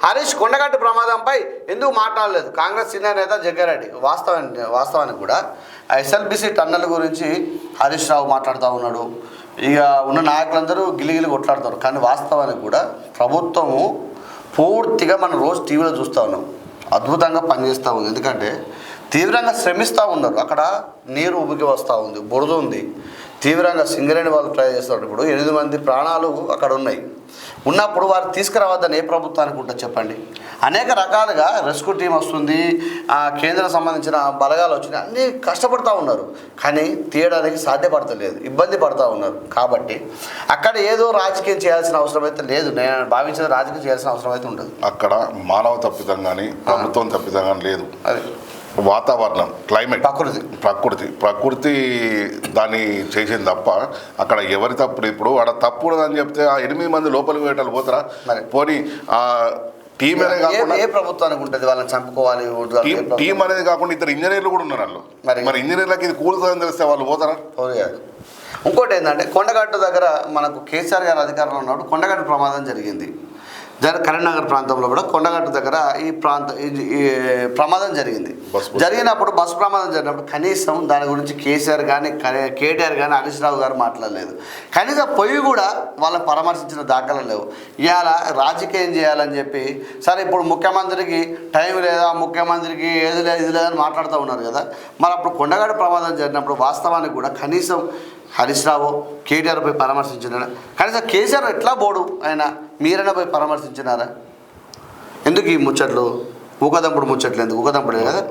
హరీష్ కొండగట్టు ప్రమాదంపై ఎందుకు మాట్లాడలేదు కాంగ్రెస్ సీనియర్ నేత జగ్గారెడ్డి? వాస్తవానికి కూడా ఎస్ఎల్బిసి టన్నెల్ గురించి హరీష్ రావు మాట్లాడుతూ ఉన్నాడు. ఇక ఉన్న నాయకులందరూ గిలిగిలి కొట్లాడతారు. కానీ వాస్తవానికి కూడా ప్రభుత్వము పూర్తిగా మనం రోజు టీవీలో చూస్తూ ఉన్నాం, అద్భుతంగా పనిచేస్తూ ఉంది. ఎందుకంటే తీవ్రంగా శ్రమిస్తూ ఉన్నారు. అక్కడ నీరు ఉబికి వస్తూ ఉంది, బురద ఉంది, తీవ్రంగా సింగరేణి వాళ్ళు ట్రై చేస్తారు. ఇప్పుడు 8 మంది ప్రాణాలు అక్కడ ఉన్నాయి. ఉన్నప్పుడు వారు తీసుకురావద్దని ఏ ప్రభుత్వానికి ఉంటుంది చెప్పండి? అనేక రకాలుగా రెస్క్యూ టీం వస్తుంది, కేంద్రం సంబంధించిన బలగాలు వచ్చినాయి, అన్నీ కష్టపడుతూ ఉన్నారు. కానీ తీయడానికి సాధ్యపడతలేదు, ఇబ్బంది పడుతూ ఉన్నారు. కాబట్టి అక్కడ ఏదో రాజకీయం చేయాల్సిన అవసరం అయితే లేదు. నేను భావించిన రాజకీయం చేయాల్సిన అవసరం అయితే ఉండదు. అక్కడ మానవ తప్పిదం కానీ ప్రభుత్వం తప్పిదం కానీ లేదు. అది వాతావరణం, క్లైమేట్, ప్రకృతి దాన్ని చేసింది తప్ప అక్కడ ఎవరి తప్పుడు. ఇప్పుడు ఆడ తప్పుడు అని చెప్తే ఆ 8 మంది లోపలికి వేయటాలు పోతారా? పోనీ ఆ టీం అనేది కాకుండా ఏ ప్రభుత్వానికి ఉంటుంది వాళ్ళని చంపుకోవాలి? టీం అనేది కాకుండా ఇద్దరు ఇంజనీర్లు కూడా ఉన్నారు వాళ్ళు. మరి ఇంజనీర్లకి ఇది కూలుతుందని తెలిస్తే వాళ్ళు పోతారా? ఇంకోటి ఏంటంటే కొండగట్టు దగ్గర మనకు కేసీఆర్ గారు అధికారంలో ఉన్నప్పుడు కొండగట్టు ప్రమాదం జరిగింది. కరీంనగర్ ప్రాంతంలో కూడా కొండగట్టు దగ్గర ఈ ప్రమాదం జరిగింది. జరిగినప్పుడు బస్సు ప్రమాదం జరిగినప్పుడు కనీసం దాని గురించి కేసీఆర్ కానీ కేటీఆర్ కానీ హరీష్ రావు గారు మాట్లాడలేదు. కనీసం పొయ్యి కూడా వాళ్ళని పరామర్శించిన దాఖలు లేవు. ఇవాళ రాజకీయం చేయాలని చెప్పి సరే ఇప్పుడు ముఖ్యమంత్రికి టైం లేదా, ముఖ్యమంత్రికి ఏది లేదు ఇది లేదని మాట్లాడుతూ ఉన్నారు కదా. మరి అప్పుడు కొండగట్టు ప్రమాదం జరిగినప్పుడు వాస్తవానికి కూడా కనీసం హరీష్ రావు కేటీఆర్ పోయి పరామర్శించినారా? కనీసం కేసీఆర్ ఎట్లా బోడు ఆయన మీరైనా పోయి పరామర్శించినారా? ఎందుకు ఈ ముచ్చట్లు? ఊకదంపుడు ముచ్చట్లు ఎందుకు? ఊకదంపుడే కదా.